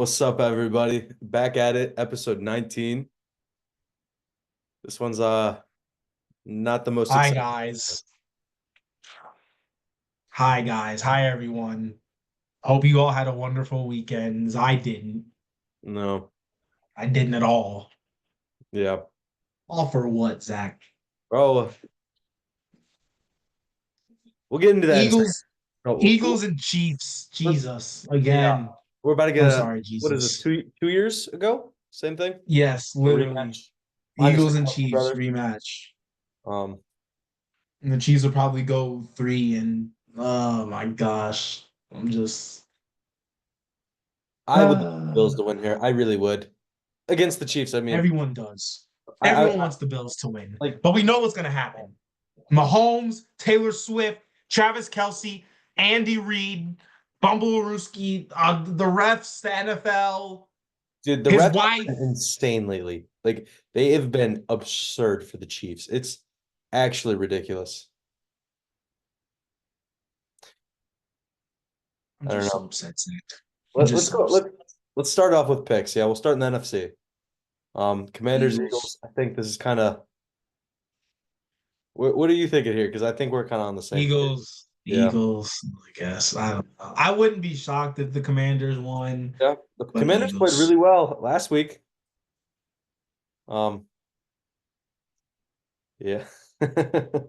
What's up, everybody? Back at it, episode 19. This one's not the most Hi exciting. guys. Hi guys. Hi everyone. Hope you all had a wonderful weekend. I didn't. No. I didn't at all. Yeah. All for what, Zach? Bro, we'll get into that in a second. Eagles, No, Eagles and Chiefs. let's Jesus. yeah. Again. We're about to get I'm a sorry, what is this, Jesus. two years ago? Same thing? Yes, A literally. rematch. Minus the Eagles and Kelsey Chiefs brothers. rematch. Um, And the Chiefs will probably go three and oh my gosh. I'm just I would like the Bills to win here. I really would. Against the Chiefs, I mean. everyone does. I Everyone wants the Bills to win. like But we know what's gonna happen. Mahomes, Taylor Swift, Travis Kelsey, Andy Reid, Bumbleruski, the refs, the NFL, dude, the his refs wife. have been insane lately. Like they have been absurd for the Chiefs. It's actually ridiculous. I'm I don't just so know. upset, Zach. I'm Let, just let's so go. upset. Let's start off with picks. Yeah, we'll start in the NFC. Commanders, Eagles. Eagles. I think this is kind of. What are you thinking here? Because I think we're kind of on the same page. Eagles. Yeah, Eagles. I guess. I don't know. I wouldn't be shocked if the Commanders won, yeah. The but Commanders played Eagles. really well last week. Um, yeah. But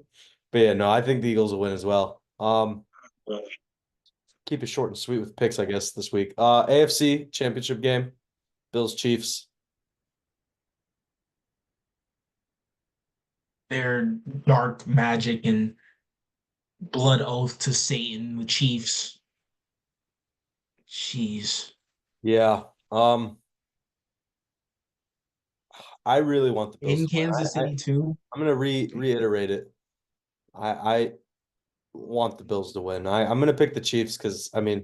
yeah, no, I think the Eagles will win as well. Keep it short and sweet with picks, I guess, this week. AFC Championship game, Bills Chiefs. Their dark magic and blood oath to Satan, the Chiefs. Jeez. Yeah. I really want the Bills In to win. Kansas City too. I'm gonna reiterate it. I want the Bills to win. I'm gonna pick the Chiefs because I mean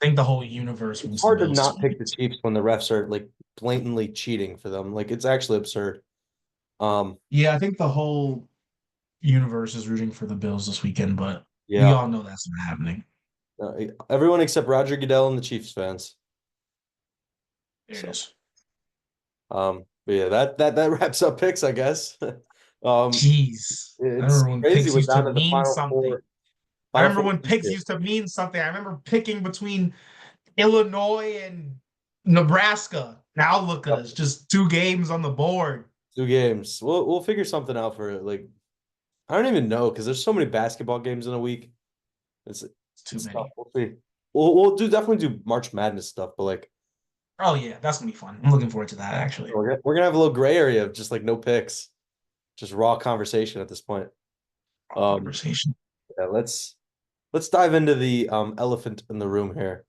I think the whole universe it's wants the hard to Bills to not pick win. the Chiefs when the refs are like blatantly cheating for them. Like it's actually absurd. Um, Yeah, I think the whole universe is rooting for the Bills this weekend, but we yeah. all know that's not happening. Everyone except Roger Goodell and the Chiefs fans. There it So is. but yeah, that wraps up picks, I guess. Um, Jeez. I it's remember when crazy. picks We're used to down to the mean final something. four. I Final remember four when teams picks here. used to mean something. I remember picking between Illinois and Nebraska. Now look at Yep. us, just two games on the board. 2 games. We'll figure something out for it. Like I don't even know because there's so many basketball games in a week. It's It's too it's tough. many. We'll see. We'll definitely do March Madness stuff, but like Oh yeah, that's gonna be fun. I'm looking forward to that actually. we're gonna have a little gray area of just like no picks, just raw conversation at this point. Um, Conversation. yeah, let's dive into the elephant in the room here.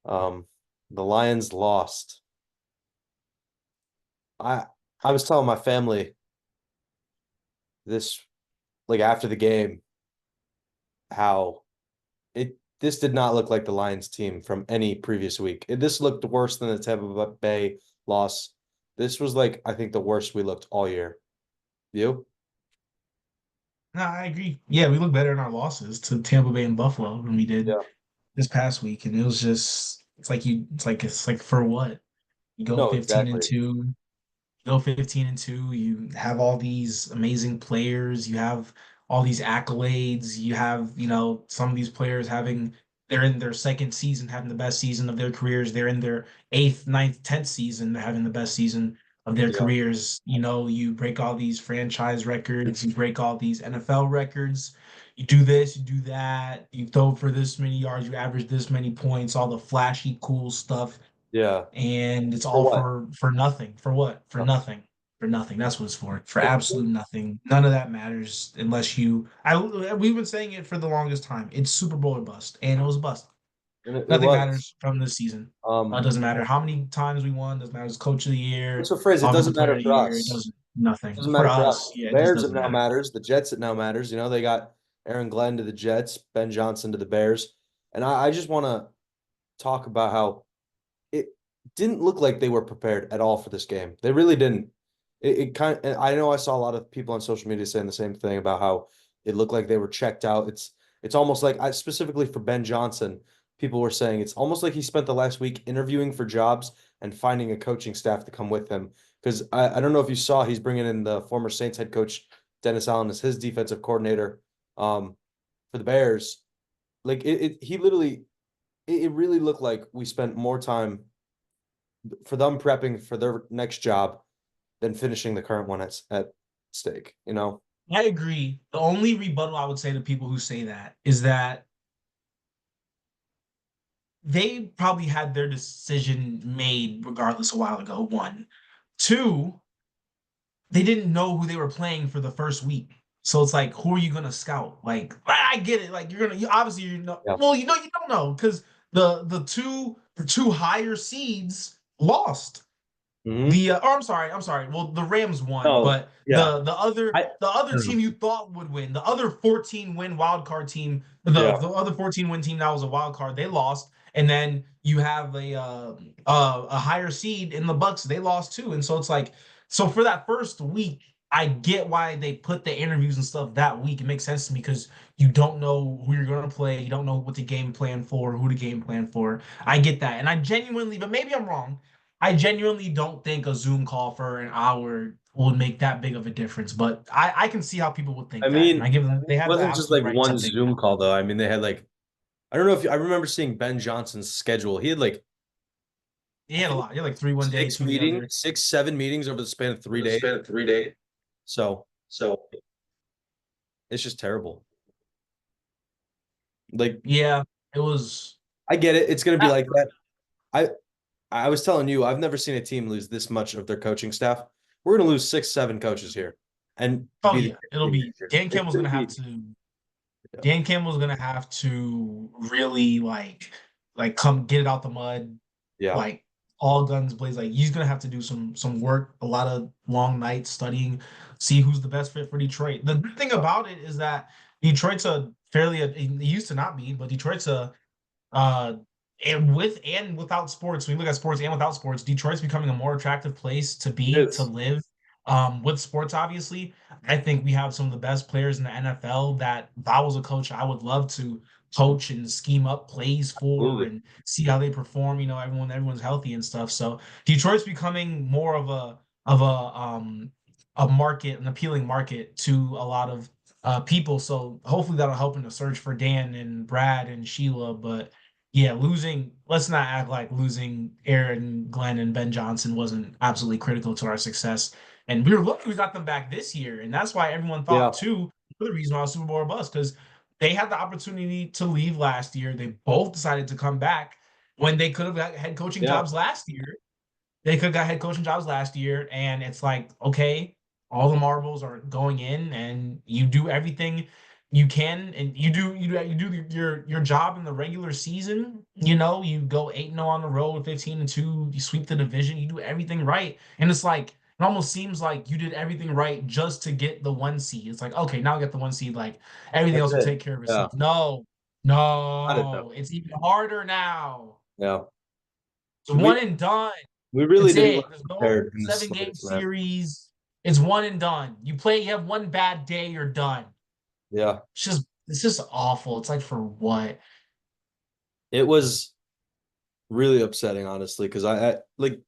Um, the Lions lost. I I was telling my family this like after the game how this did not look like the Lions team from any previous week. This looked worse than the Tampa Bay loss. This was like I think the worst we looked all year. You? No, I agree. Yeah, we look better in our losses to Tampa Bay and Buffalo than we did Yeah. this past week, and it was just it's like for what? You go No, 15 and exactly. 2, go 15 and 2, you have all these amazing players, you have all these accolades, you have, some of these players they're in their second season having the best season of their careers, they're in their eighth, ninth, 10th season having the best season of their Yeah. careers. You break all these franchise records, you break all these NFL records. You do this, you do that, you throw for this many yards, you average this many points, all the flashy, cool stuff, Yeah. and it's For all what? for nothing. For what? For Nothing. nothing. For nothing. That's what it's for. For Like, absolute nothing. None of that matters unless you. We've been saying it for the longest time. It's Super Bowl or bust, and it was a bust. and it Nothing was. matters from this season. It Um, doesn't matter how many times we won. Doesn't matter as coach of the what's year, the phrase? It offensive doesn't player matter of the for year. It us. doesn't nothing Doesn't for matter for us. us. Yeah, The it just Bears, it doesn't now matter. matters. The Jets, it now matters. They got Aaron Glenn to the Jets, Ben Johnson to the Bears. And I just want to talk about how it didn't look like they were prepared at all for this game. They really didn't. It kind of, I know I saw a lot of people on social media saying the same thing about how it looked like they were checked out. It's almost like I specifically for Ben Johnson. people were saying it's almost like he spent the last week interviewing for jobs and finding a coaching staff to come with him. Because I don't know if you saw, he's bringing in the former Saints head coach Dennis Allen as his defensive coordinator for the Bears. Like he literally, it really looked like we spent more time for them prepping for their next job than finishing the current one at stake. You know? I agree. The only rebuttal I would say to people who say that is that they probably had their decision made regardless a while ago. One, two, they didn't know who they were playing for the first week. So it's like, who are you gonna scout? Like, I get it. Like, you obviously you know. Yeah. Well, you don't know because the two higher seeds lost. Hmm. I'm sorry. Well, the Rams won, Oh, but yeah. the I other don't know. team you thought would win, the other 14 win wild card team, Yeah. the other 14 win team that was a wild card, they lost, and then you have a higher seed in the Bucks, they lost too, and so it's like so for that first week. I get why they put the interviews and stuff that week. It makes sense to me because you don't know who you're going to play. You don't know what the game plan for, who to game plan for. I get that. And I genuinely, but maybe I'm wrong. I genuinely don't think a Zoom call for an hour would make that big of a difference, but I can see how people would I think that, and mean, I give them it they have the wasn't just absolute like right to one think that. Zoom call though. I mean, they had like I don't know if I remember seeing Ben Johnson's schedule. He had like He I had a think lot. He had like three one day, two the other. 7 meetings over the span of 3 days. Spent 3 days. So So it's just terrible. Like yeah, it was. I get it. It's gonna be Ah, like that. I I was telling you, I've never seen a team lose this much of their coaching staff. We're gonna lose 6, 7 coaches here and oh be the yeah, it'll team be next year. Dan It's Campbell's gonna gonna have be to. yeah. Dan Campbell's gonna have to really like come get it out the mud, Yeah. like all guns blaze. Like he's gonna have to do some work, a lot of long nights studying, see who's the best fit for Detroit. The good thing about it is that Detroit's a fairly it used to not be, but Detroit's a uh and with and without sports, when you look at sports and without sports, Detroit's becoming a more attractive place to It be, to is. live. With sports, obviously, I think we have some of the best players in the NFL that if I was a coach, I would love to coach and scheme up plays for Absolutely. and see how they perform. Everyone's healthy and stuff. So Detroit's becoming more of a market, an appealing market to a lot of people. So hopefully that'll help in the search for Dan and Brad and Sheila. But yeah, let's not act like losing Aaron Glenn and Ben Johnson wasn't absolutely critical to our success. And we were lucky we got them back this year. And that's why everyone thought, Yeah. too, for the reason why Super Bowl bust, because they had the opportunity to leave last year. They both decided to come back when they could have got head coaching Yeah. jobs last year. They could have got head coaching jobs last year. And it's like, okay, all the marbles are going in and you do everything you can and you do your job in the regular season. You go 8-0 on the road, 15-2, you sweep the division, you do everything right. And it's like it almost seems like you did everything right just to get the 1 seed. It's like, okay, now I get the 1 seed, like everything That's else will it. take care of Yeah. itself. No, Got it though. no, it's even harder now. Yeah. It's We one and done. we really That's didn't it. look There's no prepared in the 7 game slightest, man. series. It's one and done. You have one bad day, you're done. Yeah. It's just awful. It's like for what? It was really upsetting, honestly, because I like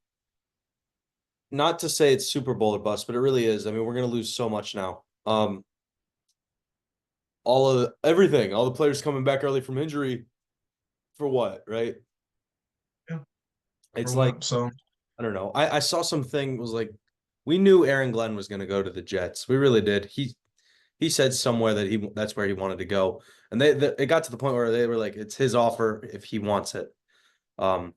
not to say it's Super Bowl or bust, but it really is. I mean, we're gonna lose so much now. All of everything, all the players coming back early from injury for what, right? Yeah. For It's like what? So I don't know. I saw something was like we knew Aaron Glenn was gonna go to the Jets. We really did. He said somewhere that that's where he wanted to go, and it got to the point where they were like, it's his offer if he wants it. Um,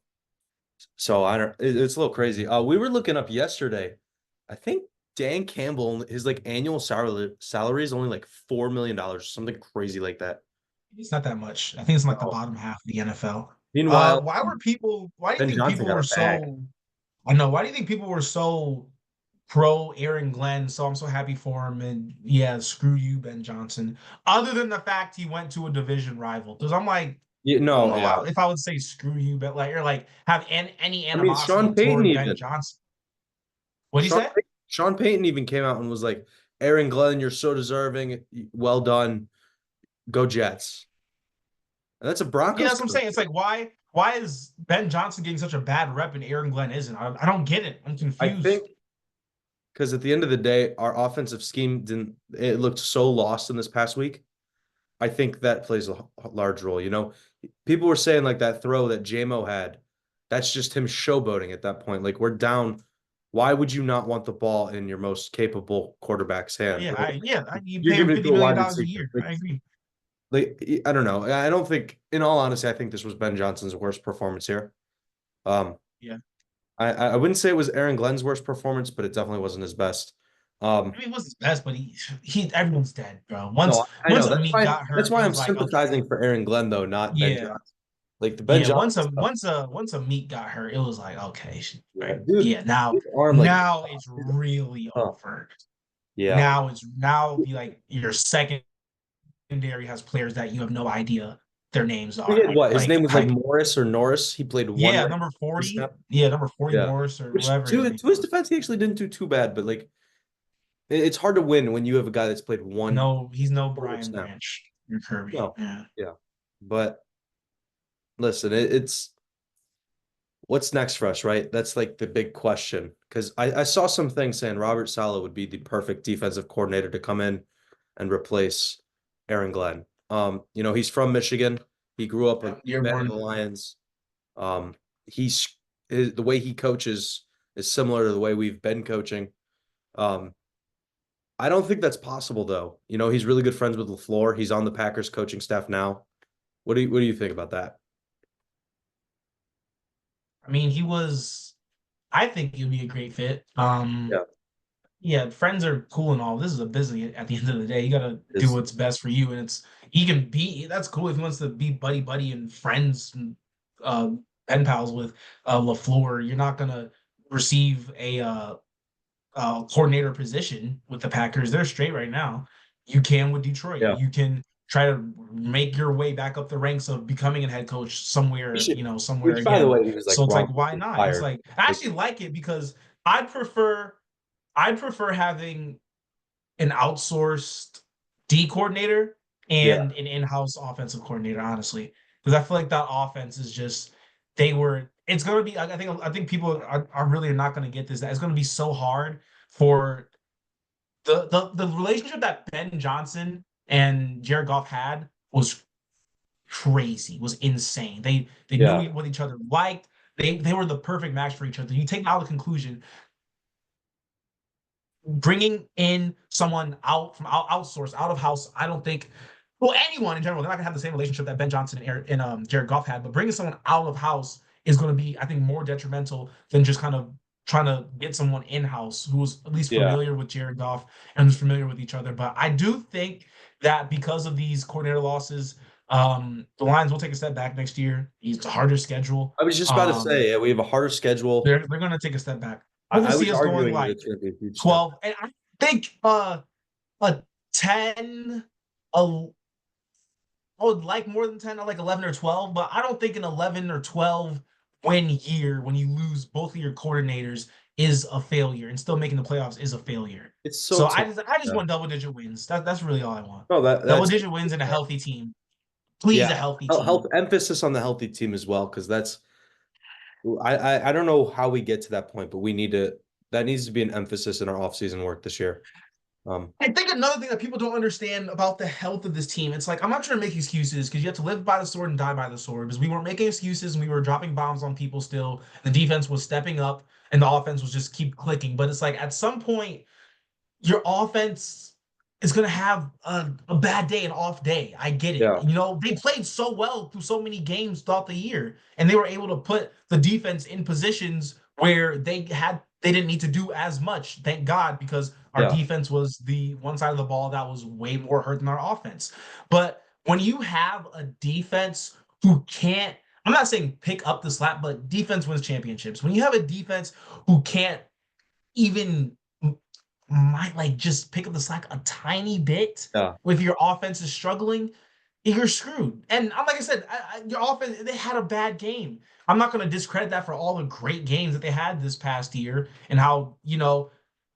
so I don't. It's a little crazy. We were looking up yesterday. I think Dan Campbell, his like annual salary is only like $4 million, something crazy like that. it's not that much. I think it's in like the Oh. bottom half of the NFL. Meanwhile, Why do you Ben think Johnson people got were a bag. so I know, why do you think people were so pro Aaron Glenn? So I'm so happy for him. And yeah, screw you, Ben Johnson. Other than the fact he went to a division rival. Because I'm like, Yeah, I don't no, know yeah. if I would say screw you, but like or like have any I mean, animosity toward Ben Johnson. What do you Sean say? Sean Payton even came out and was like, "Aaron Glenn, you're so deserving. Well done. Go Jets." And that's a Yeah, Broncos that's what I'm coach. saying. It's like why is Ben Johnson getting such a bad rep and Aaron Glenn isn't? I don't get it. I'm I confused. think because at the end of the day, our offensive scheme didn't, it looked so lost in this past week. I think that plays a large role. People were saying like that throw that JMO had, that's just him showboating at that point. Like we're down. Why would you not want the ball in your most capable quarterback's Oh hand? yeah, Right? you You're pay him giving it to fifty a million wide dollars a receiver. year. I agree. I don't know. I don't think, in all honesty, I think this was Ben Johnson's worst performance here. Um, Yeah. I wouldn't say it was Aaron Glenn's worst performance, but it definitely wasn't his best. I mean, it was his best, but he everyone's dead, bro. No, I Once know. That's Meek why got that's hurt, it why I'm was like, okay, sympathizing for Aaron Glenn though, not Ben yeah, Johnson. Like the Ben yeah. Johnson stuff. Once a Meek got hurt, it was like, okay, Yeah, right, dude, yeah. his arm like Now it's really huh. over. Yeah. Now the like your secondary has players that you have no idea their names He had are. what? His Like, name was like Morris or Norris. He played one yeah, right number 40. snap. Yeah, number 40 Yeah. Morris or Which whatever his name to his was. defense, he actually didn't do too bad, but like it's hard to win when you have a guy that's played one No, he's no total Brian snap. Branch or Kirby. No. Yeah. Yeah. But listen, it's what's next for us, right? That's like the big question. Because I saw some things saying Robert Saleh would be the perfect defensive coordinator to come in and replace Aaron Glenn. He's from Michigan. He grew up a Year fan of one. the Lions. Um, he's the way he coaches is similar to the way we've been coaching. Um, I don't think that's possible though. He's really good friends with LaFleur. He's on the Packers coaching staff now. What do you think about that? I mean, I think he'd be a great fit. Yeah, Yeah, friends are cool and all. This is a busy at the end of the day. You gotta do is what's best for you. And he can be that's cool if he wants to be buddy buddy and friends and uh pen pals with LaFleur. You're not gonna receive a coordinator position with the Packers. They're straight right now. You can with Detroit. yeah. You can try to make your way back up the ranks of becoming a head coach He somewhere, should. somewhere Which, by the again. way, he was like So it's like, wrong why not? It's fired. like I Like, actually like it because I prefer I prefer having an outsourced D coordinator yeah, and an in-house offensive coordinator, honestly. Because I feel like that offense is just it's gonna be I think people are really not gonna get this. That it's gonna be so hard for the relationship that Ben Johnson and Jared Goff had was crazy, was insane. They knew yeah, what each other liked. They were the perfect match for each other. You take out the conclusion, bringing in someone outsourced, out of house, I don't think, well, anyone in general, they're not gonna have the same relationship that Ben Johnson and Jared Goff had. But bringing someone out of house is going to be, I think, more detrimental than just kind of trying to get someone in house who's at least yeah. familiar with Jared Goff and who's familiar with each other. But I do think that because of these coordinator losses, the Lions will take a step back next year. It's a harder schedule. I was just about to say, yeah, we have a harder schedule. They're going to take a step back. I can I see was us going arguing that like it's going to be a huge step. 12, and I think a 10, a I would like more than 10. I like 11 or 12, but I don't think an 11 or 12 win year when you lose both of your coordinators is a failure, and still making the playoffs is a failure. It's so So tough. I just Yeah. want double digit wins. That's really all I want. No, Double that's digit wins and a healthy team. Please, yeah. a healthy Help team. emphasis on the healthy team as well, because that's I don't know how we get to that point, but we need to that needs to be an emphasis in our offseason work this year. I think another thing that people don't understand about the health of this team, it's like I'm not trying to make excuses because you have to live by the sword and die by the sword. Because we weren't making excuses and we were dropping bombs on people still. The defense was stepping up and the offense was just keep clicking. But it's like at some point, your offense is gonna have a bad day, an off day. I get it. Yeah, They played so well through so many games throughout the year, and they were able to put the defense in positions where they didn't need to do as much. Thank God, because our yeah. defense was the one side of the ball that was way more hurt than our offense. But when you have a defense who can't, I'm not saying pick up the slack, but defense wins championships. When you have a defense who can't even might like just pick up the slack a tiny bit Yeah. if your offense is struggling, you're screwed. And like I said, your offense, they had a bad game. I'm not going to discredit that for all the great games that they had this past year and how,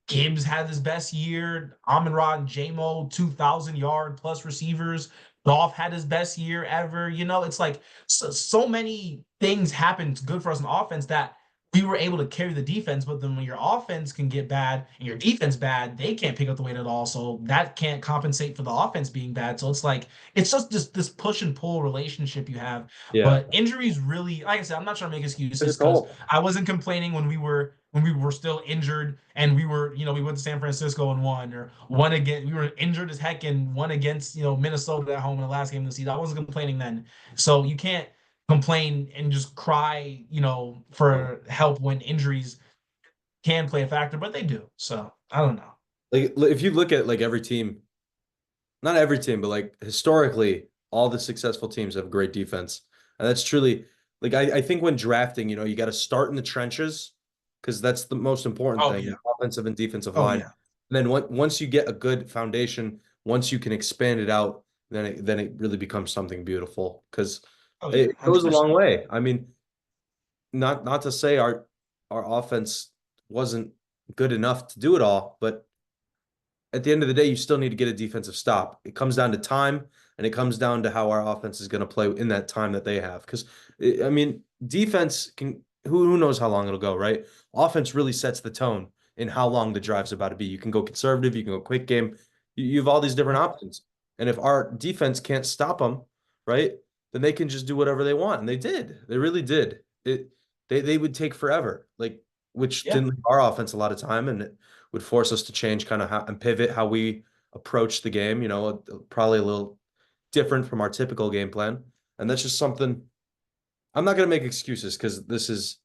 Gibbs had his best year. Amon-Ra and JMO, 2,000 yard plus receivers. Goff had his best year ever. It's like so many things happened good for us in offense that we were able to carry the defense. But then when your offense can get bad and your defense bad, they can't pick up the weight at all. So that can't compensate for the offense being bad. So it's like it's just this push and pull relationship you have. Yeah. But injuries really, like I said, I'm not trying to make Took a excuses because toll. I wasn't complaining when we were still injured and we went to San Francisco and won, or won again. We were injured as heck and won against Minnesota at home in the last game of the season. I wasn't complaining then. So you can't complain and just cry, for help when injuries can play a factor, but they do. So I don't know. Like if you look at like every team, not every team, but like historically, all the successful teams have great defense. And that's truly like I think when drafting, you got to start in the trenches because that's the most important Oh thing, yeah. offensive and defensive Oh line. yeah. And then once you get a good foundation, once you can expand it out, then it really becomes something beautiful because Oh yeah. it goes a 100%. long way. I mean, not to say our offense wasn't good enough to do it all, but at the end of the day, you still need to get a defensive stop. It comes down to time, and it comes down to how our offense is going to play in that time that they have. Because I mean, defense can who knows how long it'll go, right? Offense really sets the tone in how long the drive's about to be. You can go conservative, you can go quick game. You have all these different options, and if our defense can't stop them, right, then they can just do whatever they want, and they did. They really did. They would take forever, like which Yeah. didn't leave our offense a lot of time, and would force us to change kind of how and pivot how we approach the game, probably a little different from our typical game plan. And that's just something I'm not going to make excuses because this is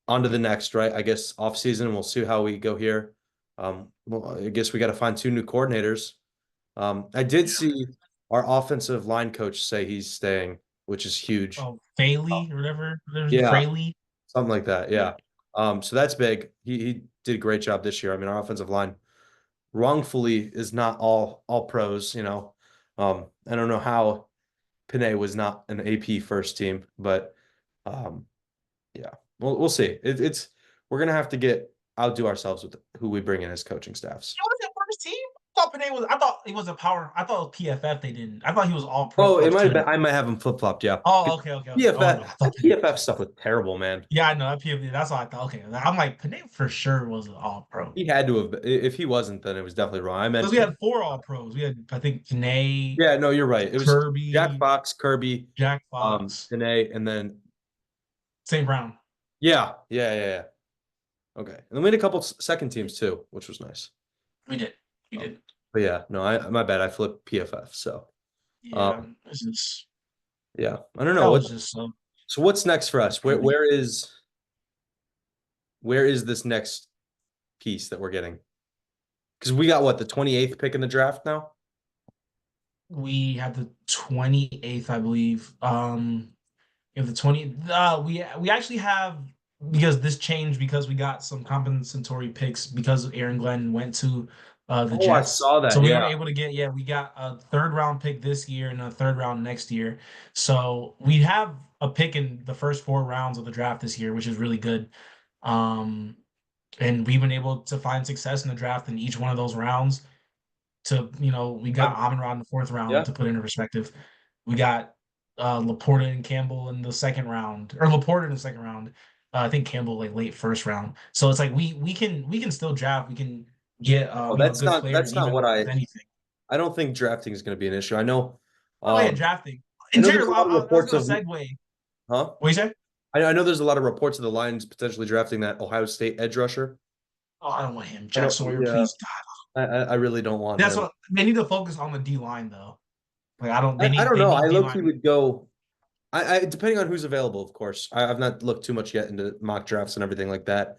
on to the next, right? I guess off season, we'll see how we go here. Well, I guess we got to find two new coordinators. I did Yeah. see our offensive line coach say he's staying, which is huge. Oh, Faley or whatever, Yeah, Fraley. something like that. Yeah. Yeah. So that's big. He did a great job this year. I mean, our offensive line wrongfully is not all pros. I don't know how Panay was not an AP first team, but um, yeah, we'll see. It's we're gonna have to outdo ourselves with who we bring in as coaching staffs. He was that first team. I thought it was a power. I thought it was PFF. They didn't. I thought he was all pro Oh, it first might have team. been. I might have him flip flopped. Yeah, Oh, okay, okay, okay. Oh, my bad. PFF. I thought That PFF stuff was terrible, man. Yeah, I know that PFF. That's what I thought. Okay, I'm like Panay for sure was an all pro He had to have. If he wasn't, then it was definitely wrong. I because meant we had four all pros. We had I think Panay, Yeah, no, you're right. It was Jack Kirby, Fox, Kirby, Jack Fox, Panay, and then St. Brown. yeah. Okay. And then we had a couple second teams too, which was nice. We did. We Um, did. but yeah, no, I my bad. I flipped PFF. So Yeah. um This is yeah. I don't know. that What was just so what's next for us? Where crazy. where is this next piece that we're getting? Because we got what, the 28th pick in the draft now? We have the 28th, I believe. We have the 20. We actually have, because this changed because we got some compensatory picks because Aaron Glenn went to the Oh, I Jets. saw So that. we were Yeah. able to we got a third round pick this year and a third round next year. So we have a pick in the first four rounds of the draft this year, which is really good. Um, and we've been able to find success in the draft in each one of those rounds. We got Amon Ra in the fourth round Yeah. to put into perspective. We got Laporta and Campbell in the second round, or Laporta in the second round. I think Campbell like late first round. So it's like we can still draft. We can get Oh, good players that's not even what with anything. I don't think drafting is going to be an issue. I know Oh yeah, um drafting. I In know there's a general, lot of I was reports gonna of segue. huh? What you say? I know there's a lot of reports of the Lions potentially drafting that Ohio State edge rusher. Oh, I don't want him. I Jack don't Sawyer, yeah, please, God. I really don't want That's him. what they need to focus on the D line though. Like I don't. They I need don't they know. need I D low key line. would go. I depending on who's available, of course. I've not looked too much yet into mock drafts and everything like that.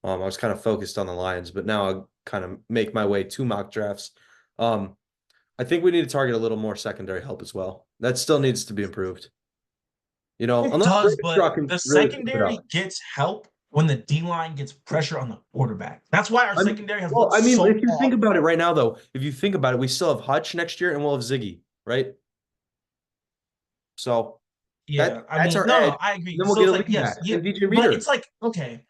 I was kind of focused on the Lions, but now I kind of make my way to mock drafts. Um, I think we need to target a little more secondary help as well. That still needs to be improved. It Unless does, but Bradshaw can the really keep it secondary up. gets help when the D line gets pressure on the quarterback. That's why our secondary has looked I mean, so if you off. think about it right now, though, if you think about it, we still have Hutch next year and we'll have Ziggy, right? So Yeah, I that's mean, our no, edge. no, I agree. Then we'll So get it's a like, lead yes, back yeah, and DJ but Reader. it's like, okay,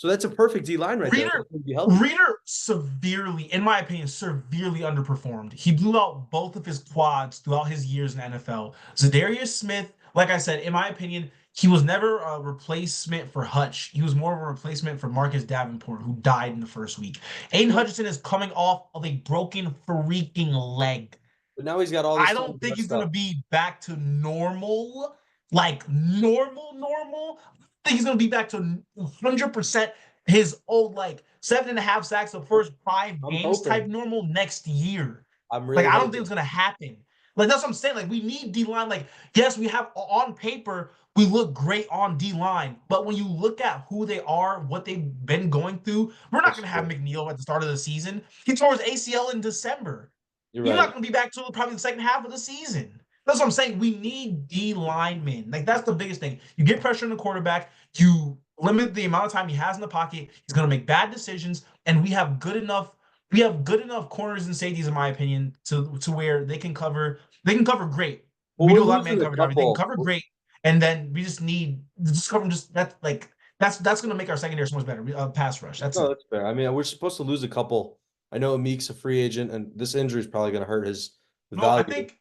So that's a perfect D line right there. Reader, That's gonna be healthy. Reader severely, in my opinion, severely underperformed. He blew out both of his quads throughout his years in the NFL. Zadarius Smith, like I said, in my opinion, he was never a replacement for Hutch. He was more of a replacement for Marcus Davenport, who died in the first week. Aiden Hutchinson is coming off of a broken freaking leg. But now he's got all this I time don't think he's rest gonna up. be back to normal, like normal. I think he's gonna be back to 100% his old like 7.5 sacks the first five I'm games type hoping. normal next year. I'm Like really I don't think hoping. it's gonna happen. Like that's what I'm saying. Like we need D line. Like yes, we have on paper we look great on D line, but when you look at who they are, what they've been going through, we're not That's gonna have true. McNeil at the start of the season. He tore his ACL in December. You're He's not right. going to be back till probably the second half of the season. That's what I'm saying. We need D linemen. Like that's the biggest thing. You get pressure on the quarterback. You limit the amount of time he has in the pocket. He's going to make bad decisions, and we have good enough. We have good enough corners and safeties, in my opinion, to where they can cover. They can cover great. Well, We we're do a lot of man losing a coverage. They can couple. cover great, and then we just need just cover just that like that's going to make our secondary so much better. Pass rush. That's No, it. that's fair. I mean, we're supposed to lose a couple. I know Meek's a free agent, and this injury is probably going to hurt his No, I value. think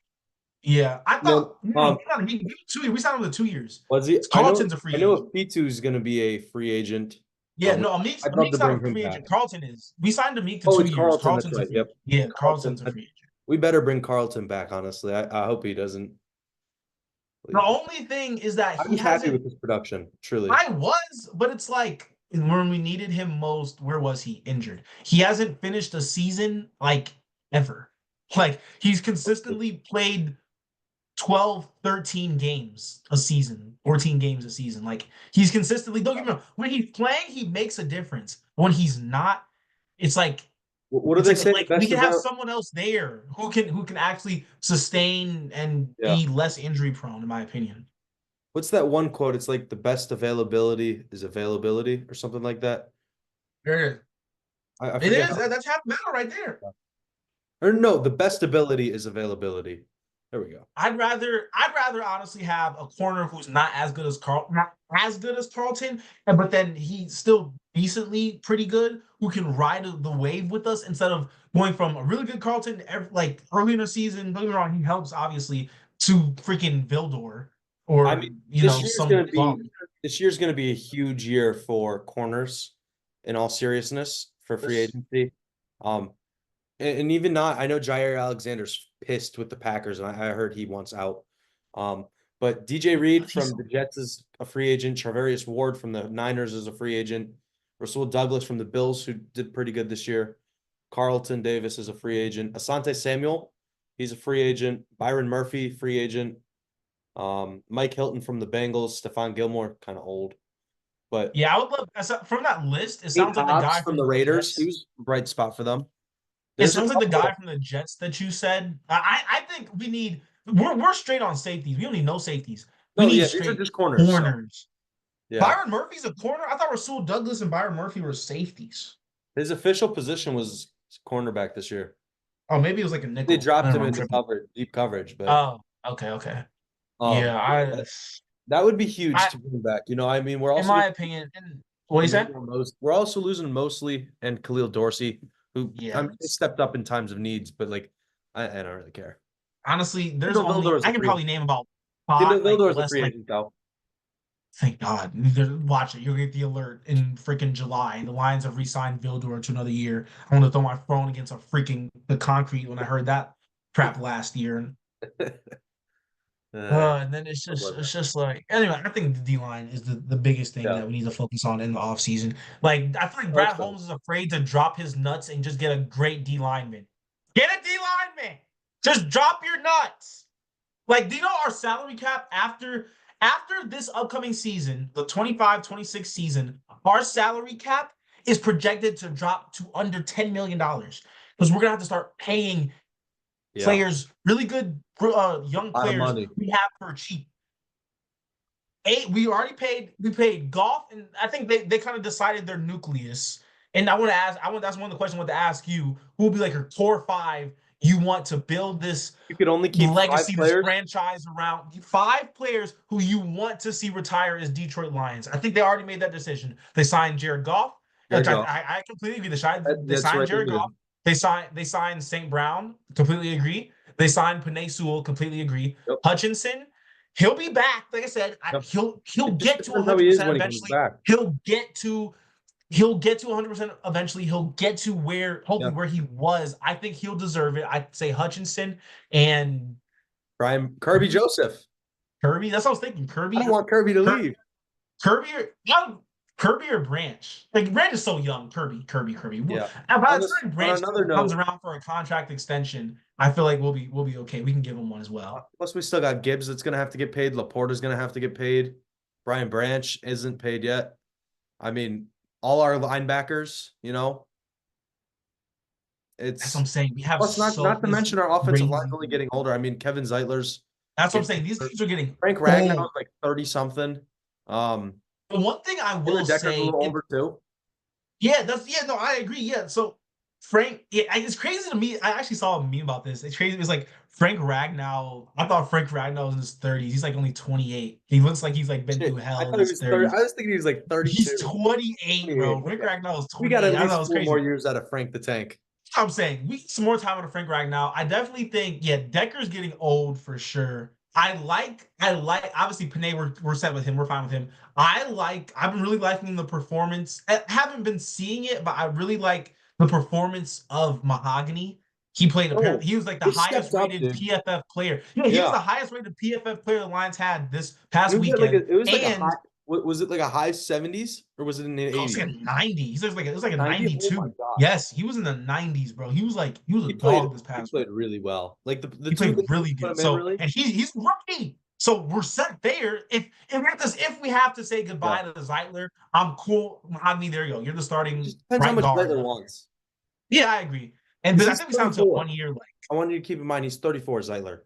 yeah, I And then, thought no, we signed him to 2 years. was he? Carlton's a I free know agent. if P2 is going to be a free agent. Yeah, Which no, Meek's I'd love to Meek's not bring a him free back. agent. Carlton is. We signed a Meek to Oh, two it's years. Carlton. That's Carlton's a right. free Yep. agent. Yeah, Carlton. Carlton's a free agent. We better bring Carlton back, honestly. I hope he doesn't The leave. only thing is that I he was happy hasn't. with his production, truly. I was, but it's like when we needed him most, where was he? Injured. He hasn't finished a season like ever. Like he's consistently played 12, 13 games a season, 14 games a season. Like he's consistently, don't get me wrong, when he's playing, he makes a difference. When he's not, it's like What do it's they like say? The like we best can have about someone else there who can actually sustain and yeah. be less injury prone, in my opinion. What's that one quote? It's like the best availability is availability or something like that. There it is. I It forget is. how. That's half battle right there. Or no, the best ability is availability. There we go. I'd rather honestly have a corner who's not as good as not as good as Carlton, but then he's still decently pretty good, who can ride the wave with us instead of going from a really good Carlton like early in the season. Don't get me wrong, he helps obviously to freaking Vildor I or mean, this year's some gonna be bum. this year's gonna be a huge year for corners, in all seriousness, for free agency. Um, and even not, I know Jair Alexander's pissed with the Packers, and I heard he wants out. Um, but DJ Reed from the Jets is a free agent. Charvarius Ward from the Niners is a free agent. Rasul Douglas from the Bills, who did pretty good this year. Carlton Davis is a free agent. Asante Samuel, he's a free agent. Byron Murphy, free agent. Mike Hilton from the Bengals. Stephon Gilmore, kind of old. But Yeah, I would love from that list. It Nate sounds like the Hobbs guy from from the the Raiders, he Jets. was a bright spot for them. It There's a sounds like the guy couple. from the Jets that you said. I think we need we're straight on safeties. We don't need no safeties. We No, need yeah, these are straight just corners. So corners. yeah, Byron Murphy's a corner. I thought Rasul Douglas and Byron Murphy were safeties. his official position was cornerback this year. Oh, maybe it was like a They nickel. I dropped don't know. him I'm into tripping. coverage, deep coverage, but Oh, okay. um, Yeah, that would be huge I, to bring back. I mean, we're in also my opinion, and what do you say? we're also losing Mosley and Khalil Dorsey, who I Yeah, mean, they stepped up in times of needs, but like I don't really care. honestly, there's Kindle only Vildor is a I can free probably agent. name about Kindle five, like Vildor is a less free like agent, though. thank God. Watch it. You'll get the alert in freaking July. The Lions have re-signed Vildor to another year. I want to throw my phone against the concrete when I heard that crap last year. Uh, And then it's God just bless it's him. just like anyway, I think the D line is the biggest thing Yeah, that we need to focus on in the offseason. Like I feel like I hope Brad so. Holmes is afraid to drop his nuts and just get a great D lineman. Get a D lineman. Just drop your nuts. Like, do you know our salary cap after this upcoming season, the 25-26 season, our salary cap is projected to drop to under $10 million because we're gonna have to start paying Yeah, players, really good young a lot of players money. we have for cheap. We paid Golf, and I think they kind of decided their nucleus. And that's one of the questions I want to ask you. Who will be like your core five You want to build this You could only keep five legacy, this players. franchise around 5 players who you want to see retire as Detroit Lions. I think they already made that decision. They signed Jared Goff, which Jared Goff. I completely agree. They signed That's right. They Jared Goff. did. They signed St. Brown, completely agree. They signed Penei Sewell, completely agree. Yep. Hutchinson, he'll be back. Like I said, Yep. he'll It just get to depends how he is 100% when he comes eventually. back. He'll get to 100% eventually. He'll get to where hopefully Yeah. where he was. I think he'll deserve it. I'd say Hutchinson and Brian Kirby Joseph. Kirby. That's what I was thinking. I don't want Kirby to leave. Kirby or Kirby or Branch. Like Branch is so young. Kirby. Yeah. And by On the this, time on Branch another comes note, around for a contract extension, I feel like we'll be okay. We can give him one as well. plus we still got Gibbs that's gonna have to get paid. Laporta's gonna have to get paid. Brian Branch isn't paid yet. I mean, all our linebackers, That's what I'm it's saying. We have plus not to this mention our offensive line crazy. only getting older. I mean, Kevin Zeitler's That's what I'm getting saying. These older. teams are getting Frank Ragnow old. is like 30 something. The one thing I Taylor will Decker's a say, little older too. no, I agree. Yeah, so Frank, it's crazy to me. I actually saw a meme about this. It's crazy. It's like Frank Ragnow. I thought Frank Ragnow was in his 30s. He's like only 28. He looks like he's like been Shit, through I hell thought in he his was 30. 30s. I was thinking he was like 32. He's 28, 28. bro. Frank Yeah. Ragnow is We got 28. at I know least it's 4 more crazy. years out of Frank the Tank. I'm saying we need some more time with Frank Ragnow. I definitely think, yeah, Decker's getting old for sure. I like obviously Panay, we're set with him, we're fine with him. I've been really liking the performance. I haven't been seeing it, but I really like the performance of Mahogany. Oh, He was like the he highest stepped up, rated dude. PFF player. Yeah, he was Yeah. the highest rated PFF player the Lions had this And past weekend. it was like a high And was it like a high 70s or was it in the oh, it's 80s? like a 90. It was like a 90? Oh my 92. God. Yes, he was in the 90s, bro. He was a He played dog this he past week. played really well. Like the He two played games really put good. him in So, really. and he's a rookie. So we're set there. If we have to say Yeah. goodbye to Zeitler, I'm cool. Mahogany, there you go. You're the It starting just depends how right much guard Zeitler now. wants. Yeah, I agree. And Because I he's think we signed to a 34. 1 year, like I want you to keep in mind he's 34, Zeitler.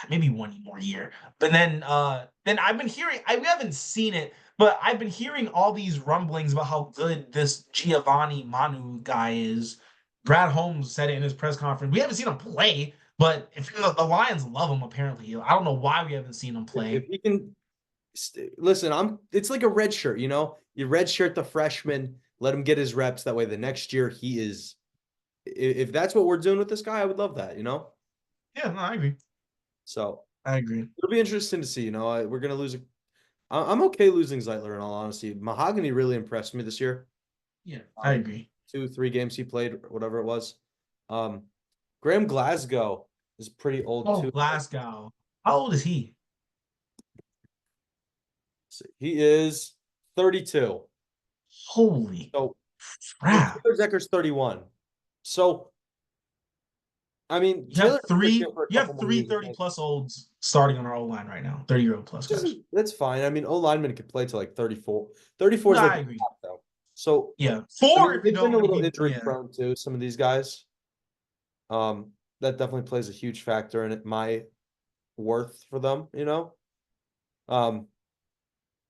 maybe 1 more year. But then I've been hearing we haven't seen it, but I've been hearing all these rumblings about how good this Giovanni Manu guy is. Brad Holmes said it in his press conference. We haven't seen him play, but if the Lions love him apparently. I don't know why we haven't seen him If play. he can listen, it's like a red shirt, You red shirt the freshman, let him get his reps. That way the next year he is if that's what we're doing with this guy, I would love that. Yeah, no, I agree. So I agree. it'll be interesting to see. We're gonna lose. I'm okay losing Zeitler in all honesty. Mahogany really impressed me this year. Yeah, I agree. 2, 3 games he played, whatever it was. Graham Glasgow is pretty old Oh, too. Glasgow. How old is he? He is 32. Holy So crap. Taylor Decker's 31. So I mean, You have Taylor Decker's three here for a you couple have more three years. 30 plus olds starting on our O line right now. 30-year-old plus guys. That's fine. I mean, O lineman could play to like 34. 34 is No, like I the agree. top, though. So Yeah. I Four mean, if you they've been don't a if little you injury yeah. prone too. Some of these guys. That definitely plays a huge factor in my worth for them. Um,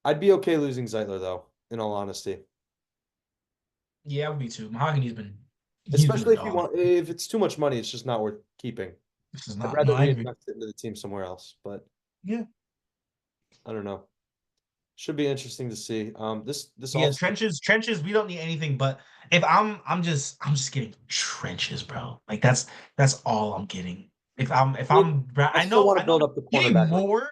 I'd be okay losing Zeitler though, in all honesty. Yeah, me too. He's been a Especially dog. if it's too much money, it's just not worth keeping. This is I'd not no, rather I agree. reinvest it into the team somewhere else, but Yeah. I don't know. Should be interesting to see. This Yeah, off trenches, we don't need anything, but if I'm just getting trenches, bro. Like that's all I'm getting. I still want to I know build I'm up the getting cornerback room. more.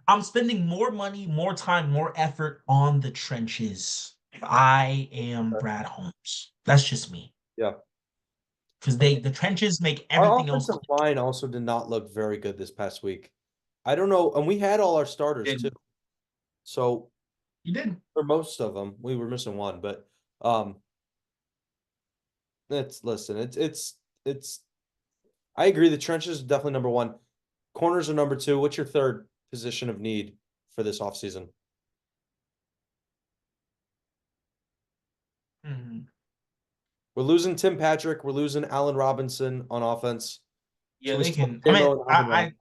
I'm spending more money, more time, more effort on the trenches. If I am Okay. Brad Holmes, that's just me. Yeah. Because I mean, the trenches make our everything else offensive line also did not look very good this past week. I don't know, and we had all our starters too. good. So You did. for most of them, we were missing one, but um, it's. I agree. The trenches is definitely number one. Corners are number two. What's your third position of need for this offseason? Mhm. We're losing Tim Patrick. We're losing Allen Robinson on offense. Yeah, So we they still can. have I mean, Demo and Amon-Ra.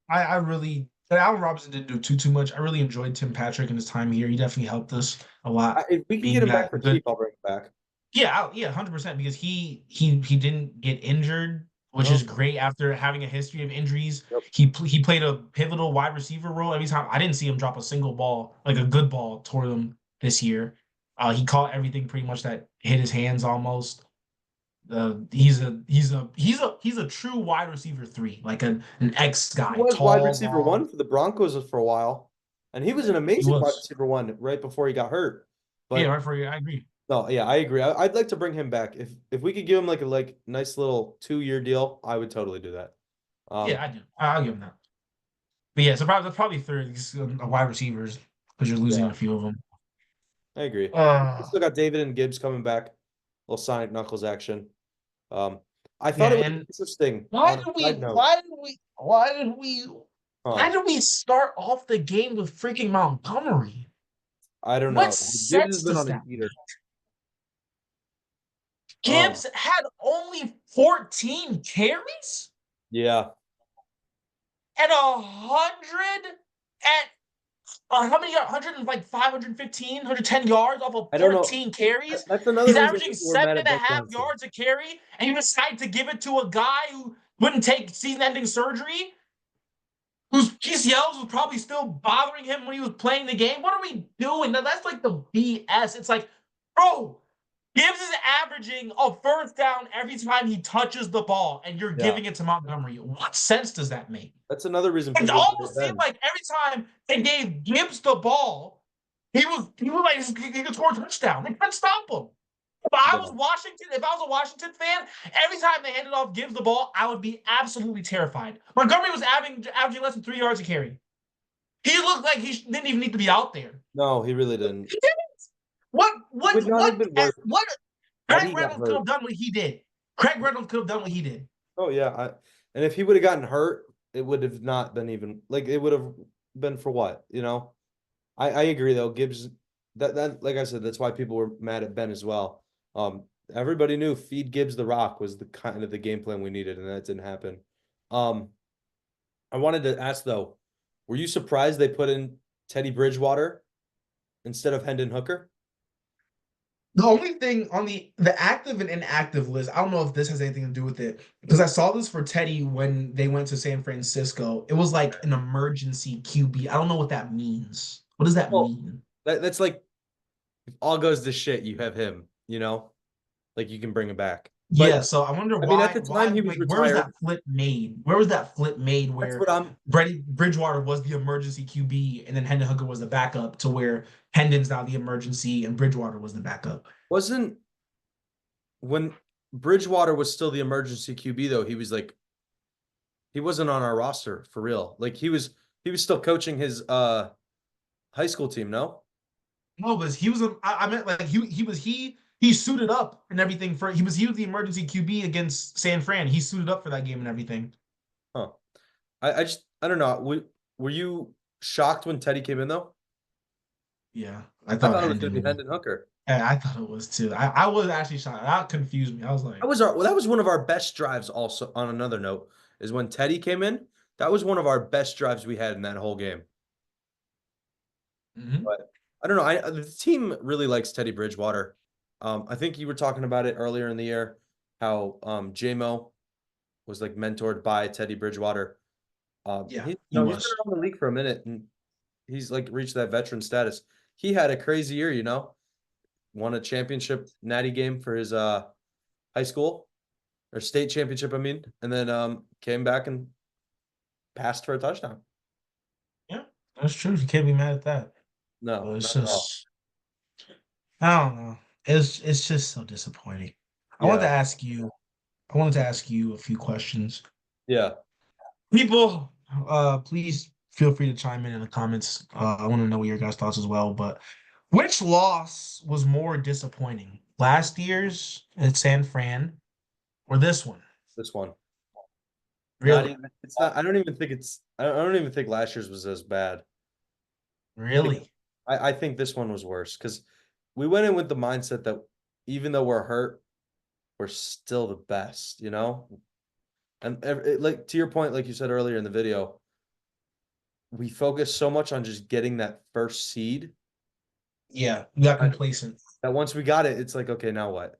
I really. Allen Robinson didn't do too much. I really enjoyed Tim Patrick in his time here. He definitely helped us a lot. If we can get Being him back that for good. cheap, I'll bring him back. Yeah, 100% because he didn't get injured which Oh, is great after having a history of injuries. yep. He played a pivotal wide receiver role every time. I didn't see him drop a single ball, like a good ball, toward him this year. He caught everything pretty much that hit his hands almost. He's a true wide receiver three, like an X He guy, was wide tall, receiver long. one for the Broncos for a while, and he was an He amazing wide was. receiver one right before he got hurt. Yeah, But right for you. I agree. no, yeah, I agree. I'd like to bring him back. If we could give him like a nice little 2-year deal, I would totally do that. Yeah, I do. I'll give him that. But yeah, so probably that's probably third wide receivers because you're losing Yeah, a few of them. I agree. We Uh, still got David and Gibbs coming back. Little Sonic Knuckles action. Um, I yeah, thought it was and interesting why on a did we? side note. Why did we? Why did we? Why Huh? did we start off the game with freaking Montgomery? I don't What know. Gibbs has sense been does on a that make? heater. Gibbs had only 14 carries Yeah. and 100 and how many? 100 and like 515, 110 yards off of I don't know. 14 carries. That's another He's reason averaging people were seven mad and at a Ben half Johnson. yards a carry, and you decide to give it to a guy who wouldn't take season-ending surgery, whose PCLs was probably still bothering him when he was playing the game. What are we doing? That's like the BS. It's like, bro, Gibbs is averaging a first down every time he touches the ball, and you're Yeah. giving it to Montgomery. What sense does that make? That's another reason It people were mad at almost seemed Ben. like every time they gave Gibbs the ball, he was like he could score a touchdown. They couldn't stop him. Yeah. If I was a Washington fan, every time they handed off Gibbs the ball, I would be absolutely terrified. Montgomery was averaging less than 3 yards a carry. He looked like he didn't even need to be out there. No, he really didn't. He didn't. What It what would not have what been worse what had Craig he got Reynolds could hurt. have done what he did. Craig Reynolds could have done what he did. Oh yeah, and if he would have gotten hurt, it would have not been even like it would have been for what, you know? I agree though. Gibbs that like I said, that's why people were mad at Ben as well. Everybody knew feed Gibbs the rock was the kind of the game plan we needed, and that didn't happen. Um, I wanted to ask though, were you surprised they put in Teddy Bridgewater instead of Hendon Hooker? The only thing on the active and inactive list, I don't know if this has anything to do with it, because I saw this for Teddy when they went to San Francisco. It was like an emergency QB. I don't know what that means. What does that Well, mean? that's like if all goes to shit, you have him, you know? Like you can bring him back. But Yeah, so I wonder I mean, at the why time he was like where was retired. that flip made? Where was that flip made That's where what I'm Brady Bridgewater was the emergency QB and then Hendon Hooker was the backup to where Hendon's now the emergency and Bridgewater was the backup? wasn't when Bridgewater was still the emergency QB though, he was like he wasn't on our roster for real. Like he was still coaching his high school team, no? No, but he was I meant like he suited up and everything for he was the emergency QB against San Fran. He suited up for that game and everything. Huh. I don't know. Were you shocked when Teddy came in though? Yeah, I I thought thought it was gonna Hendon be was. Hendon Hooker. Yeah, I thought it was too. I was actually shocked. That confused me. I was like, That was one of our best drives also on another note, is when Teddy came in. That was one of our best drives we had in that whole game. mhm. But I don't know. The team really likes Teddy Bridgewater. I think you were talking about it earlier in the year, how JMO was like mentored by Teddy Bridgewater. Yeah, He he no, he's been was. around the league for a minute and he's like reached that veteran status. He had a crazy year, you know, won a championship natty game for his high school or state championship, I mean, and then came back and passed for a touchdown. Yeah, that's true. You can't be mad at that. No, But it's not at all. just I don't know. It's just so disappointing. I wanted to Yeah, ask you. I wanted to ask you a few questions. yeah. People, please feel free to chime in the comments. I want to know what your guys' thoughts as well. But which loss was more disappointing? Last year's at San Fran or this one? This one. Not Really? even it's not I don't even think it's I don't even think last year's was as bad. Like Really? I think this one was worse because we went in with the mindset that even though we're hurt, we're still the best, you know? And like to your point, like you said earlier in the video, we focus so much on just getting that first seed Yeah, you got uh, complacent. that once we got it, it's like, okay, now what?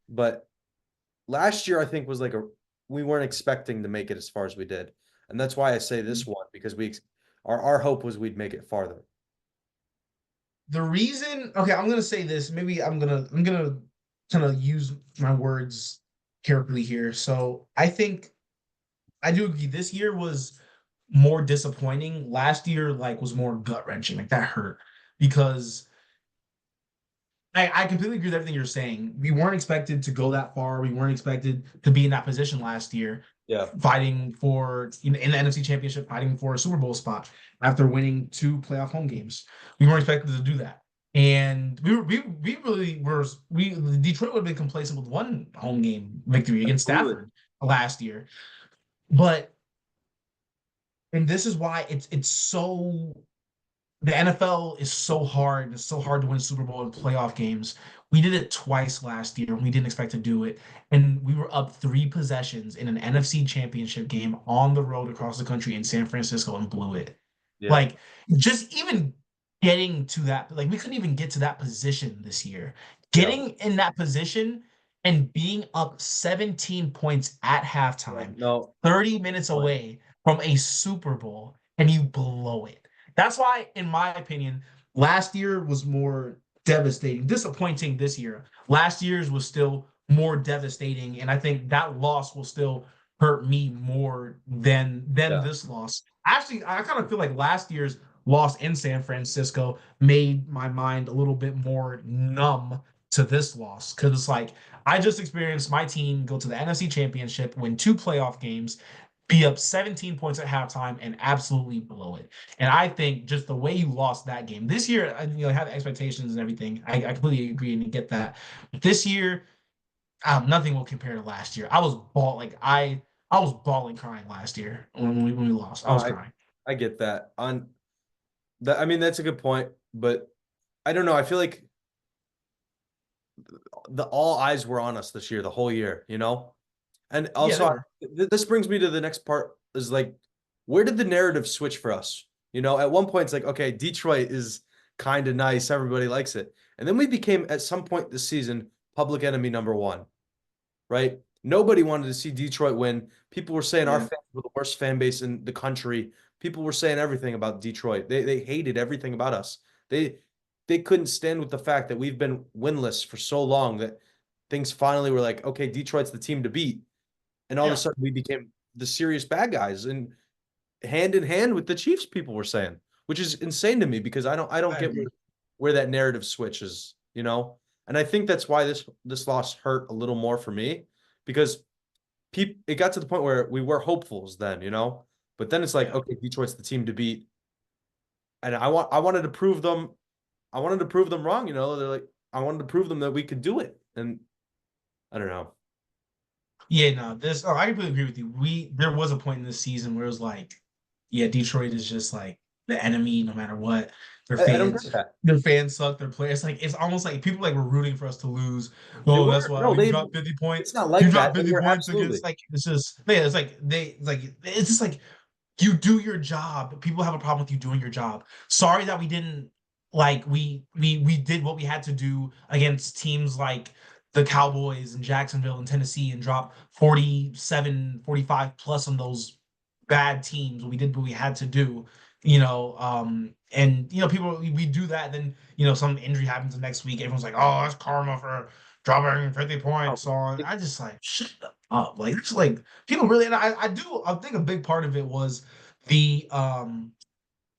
But last year, I think we weren't expecting to make it as far as we did. And that's why I say this one, because our hope was we'd make it farther. The reason, okay, I'm gonna say this. Maybe I'm gonna kind of use my words carefully here. So I think I do agree. This year was more disappointing. Last year, like, was more gut wrenching. Like that hurt because I completely agree with everything you're saying. We weren't expected to go that far. We weren't expected to be in that position last year, Yeah. fighting for in the NFC Championship, fighting for a Super Bowl spot after winning two playoff home games. We weren't expected to do that, and we really were. We Detroit would have been complacent with one home game victory against Absolutely. Stafford last year, but and this is why it's so the NFL is so hard. It's so hard to win Super Bowl and playoff games. We did it twice last year. We didn't expect to do it. And we were up 3 possessions in an NFC championship game on the road across the country in San Francisco and blew it. Yeah. Like, just even getting to that, like, we couldn't even get to that position this year. Yeah. Getting in that position and being up 17 points at halftime, No. 30 minutes away from a Super Bowl, and you blow it. That's why, in my opinion, last year was more devastating, disappointing this year. Last year's was still more devastating, and I think that loss will still hurt me more than Yeah. this loss. Actually, I kind of feel like last year's loss in San Francisco made my mind a little bit more numb to this loss because it's like I just experienced my team go to the NFC Championship, win 2 playoff games, be up 17 points at halftime, and absolutely blow it. And I think just the way you lost that game this year, have expectations and everything. I completely agree and get that. But this year, nothing will compare to last year. I was bawling, crying last year when we lost. I No, was I crying. I get that. On that, I mean, that's a good point, but I don't know. I feel like the all eyes were on us this year, the whole year, you know? And Yeah, they also, were. this brings me to the next part is like, where did the narrative switch for us? You know, at one point, it's like, okay, Detroit is kind of nice. Everybody likes it. And then we became, at some point this season, public enemy number one, right? Nobody wanted to see Detroit win. People were saying our Yeah. fans were the worst fan base in the country. People were saying everything about Detroit. They hated everything about us. They they couldn't stand with the fact that we've been winless for so long that things finally were like, okay, Detroit's the team to beat. And all of a Yeah. sudden we became the serious bad guys and hand in hand with the Chiefs, people were saying, which is insane to me because I don't I get agree. where that narrative switches, you know? And I think that's why this loss hurt a little more for me because it got to the point where we were hopefuls then, you know? But then it's like, Yeah. okay, Detroit's the team to beat. And I wanted to prove them wrong, you know? They're like, I wanted to prove them that we could do it. And I don't know. Yeah, no, I completely agree with you. There was a point in this season where it was like, yeah, Detroit is just like the enemy no matter what. Their I don't fans, get that. their fans suck, their players. Like it's almost like people like were rooting for us to lose. They Oh, that's were why no, you they dropped 50 it's points. not You like dropped that. They 50 were points against absolutely. like it's just yeah, it's just like you do your job. People have a problem with you doing your job. Sorry that we didn't like we did what we had to do against teams like the Cowboys and Jacksonville and Tennessee and drop 47, 45 plus on those bad teams. We did what we had to do, and people we do that, then some injury happens the next week. Everyone's like, oh, that's karma for dropping 50 Oh, points on. it- I just like shut up. Like it's like people really, and I think a big part of it was the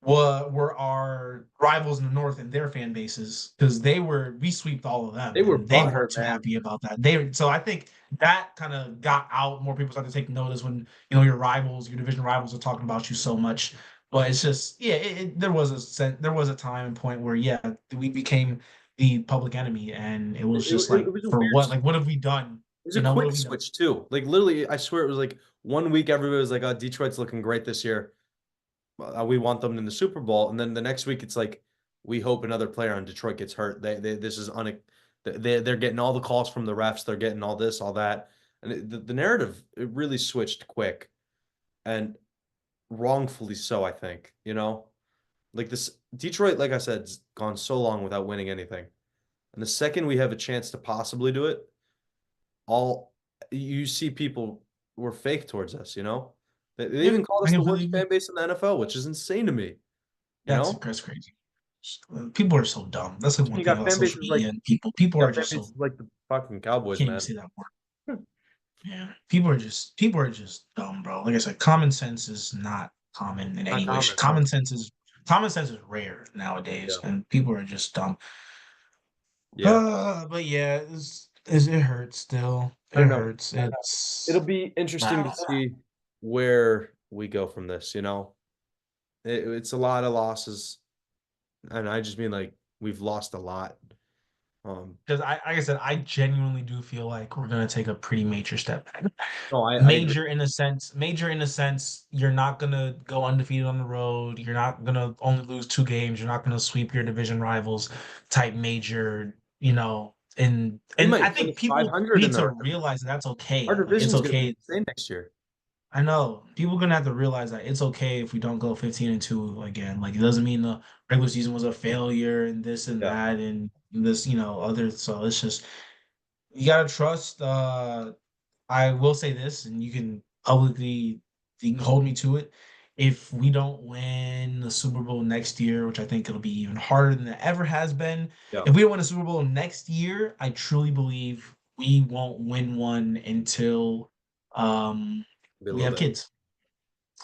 were our rivals in the north and their fan bases because we swept all of them they were and they weren't butthurt, too man. happy about that. So I think that kind of got out. More people started to take notice when your rivals, your division rivals, are talking about you so much. But it's just yeah, there was a time and point where yeah we became the public enemy, and it was just It like was a for weird. what, like what have we done? It was a What quick have we done? switch too. Like literally, I swear it was like one week everybody was like, "Oh, Detroit's looking great this year. We want them in the Super Bowl." And then the next week, it's like, "We hope another player on Detroit gets hurt." They this is un they're getting all the calls from the refs. They're getting all this, all that, and the narrative it really switched quick and wrongfully so. I think like this Detroit, like I said, has gone so long without winning anything, and the second we have a chance to possibly do it, all you see people. were fake towards us. They Yeah, even called I us the worst completely. fan base in the NFL, which is insane to me. You know, That's crazy. People are so dumb. That's like one you thing got about fan social bases like media and people you are got fan just so bases like the fucking Cowboys, can't even man. say that word. Yeah, people are just dumb, bro. Like I said, common sense is not common in Not any way. common, no. Common sense is rare nowadays, Yeah, and people are just dumb. yeah. But yeah, it hurts still. I It don't know. hurts. It's It'll be interesting to see where we go from this. It's a lot of losses, and I just mean like we've lost a lot. because like I said, I genuinely do feel like we're gonna take a pretty major step back. No, I agree. Major in a sense, you're not gonna go undefeated on the road. You're not gonna only lose 2 games. You're not gonna sweep your division rivals type major, and We I might think finish people 500 need in to our realize that that's our okay. Like division it's is going to be okay. insane next year. I know people are gonna have to realize that it's okay if we don't go 15-2 again. Like it doesn't mean the regular season was a failure and this and Yeah, that and this, other. So it's just you gotta trust. I will say this, and you can hold me to it. If we don't win the Super Bowl next year, which I think it'll be even harder than it ever has been, yeah, if we don't win a Super Bowl next year, I truly believe we won't win one until um, be a we little have bit. kids.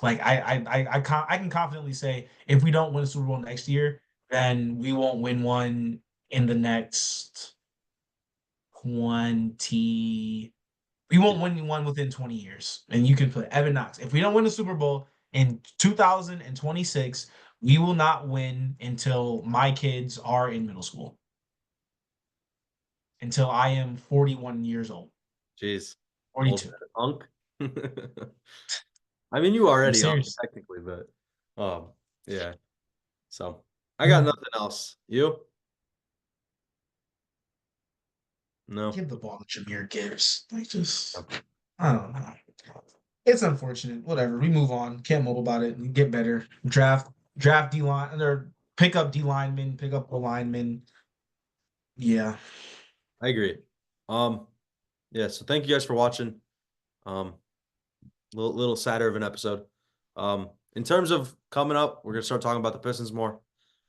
Like I can confidently say if we don't win a Super Bowl next year, then we won't win one in the next 20 we Yeah, won't win one within 20 years. And you can put Evan Knox. If we don't win the Super Bowl in 2026, we will not win until my kids are in middle school, until I am 41 years old, jeez, old 42. unk. I mean, you I'm already unk serious. technically, but yeah. So I got Yeah. nothing else. You? No. Give the ball to Jameer Gibbs. Like, just, No. I don't know. It's unfortunate. Whatever. We move on. Can't mope about it. And get better. Draft D line, or pick up D linemen, pick up O linemen. Yeah. I agree. Um, yeah. So thank you guys for watching. Um, little sadder of an episode. In terms of coming up, we're gonna start talking about the Pistons more.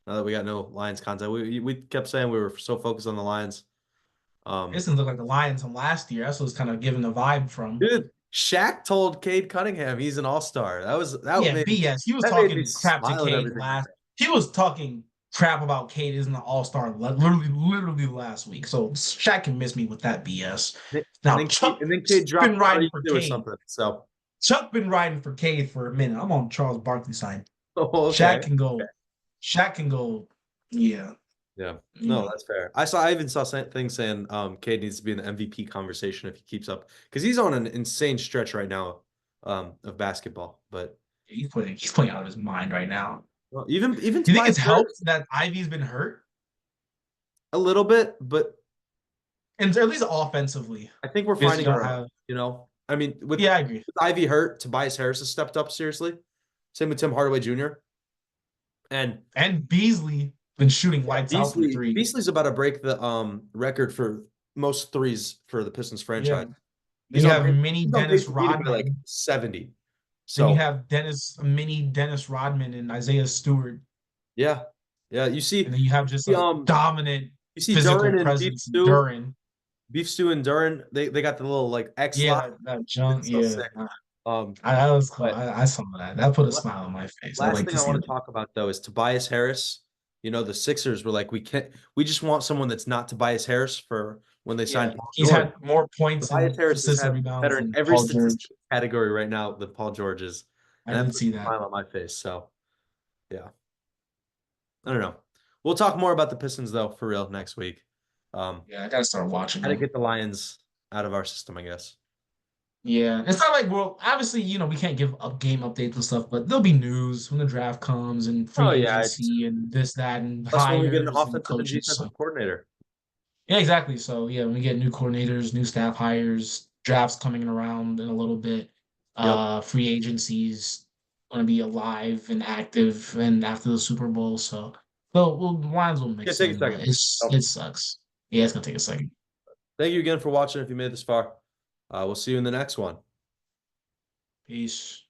Now that we got no Lions content, we kept saying we were so focused on the Lions. This doesn't look like the Lions from last year. That's what's kind of giving the vibe from. Dude, Shaq told Cade Cunningham he's an all-star. That Yeah, made BS. He was that made me talking crap to smile and Cade everything. last. He was talking crap about Cade isn't an all-star literally last week. So Shaq can miss me with that BS. And Now then Cade, Chuck and then Cade been dropped riding for 32 or Cade. something. So, Chuck been riding for Cade for a minute. I'm on Charles Barkley side. oh, Shaq okay. can go. Shaq can go. Yeah. Yeah. You No, know. that's fair. I even saw things saying Cade needs to be in the MVP conversation if he keeps up because he's on an insane stretch right now of basketball. But He's playing out of his mind right now. well, even Do you think Tobias it's helped Harris that Ivy's been hurt? a little bit, but And at least offensively. I think we're Because you finding don't our own. have. I mean, Yeah, I agree. with Ivy hurt, Tobias Harris has stepped up seriously. Same with Tim Hardaway Jr. And And Beasley been shooting yeah, lights out from three. Beasley's about to break the record for most threes for the Pistons Yeah. franchise. Then you have mini He's on pace Dennis to beat it by like Rodman. 70. Then you So have mini Dennis Rodman and Isaiah Stewart. yeah. Yeah. And then you have just See, a dominant you see physical Duran and Beef presence in Stew. Duran. Beef Stew and Duran, they got the little like X Yeah, lock. that junk. It's so Yeah. sick. Um, That was cool. but I saw that. That put a smile on my face. I last like thing to I see want that. to talk about though is Tobias Harris. The Sixers were like, we just want someone that's not Tobias Harris for when they Yeah. signed Paul He's George. had more points Tobias and Harris is assists and having rebounds better in than every Paul George. statistical category right now than Paul George is. I And that did puts see a that. smile on my face. So yeah. I don't know. We'll talk more about the Pistons though, for real, next week. Yeah, I gotta start watching How to them. get the Lions out of our system, I guess. Yeah, it's not like obviously, we can't give up game updates and stuff, but there'll be news when the draft comes and Oh free yeah, it's agency and this, that, and plus when we get an hires and offensive and coaches. So defensive coordinator. yeah, exactly. So yeah, when we get new coordinators, new staff hires, drafts coming around in a little bit, Yep. free agencies gonna be alive and active and after the Super Bowl. So lines will Yeah, mix take a in, but second. So, it sucks. Yeah, it's gonna take a second. thank you again for watching if you made this far. We'll see you in the next one. Peace.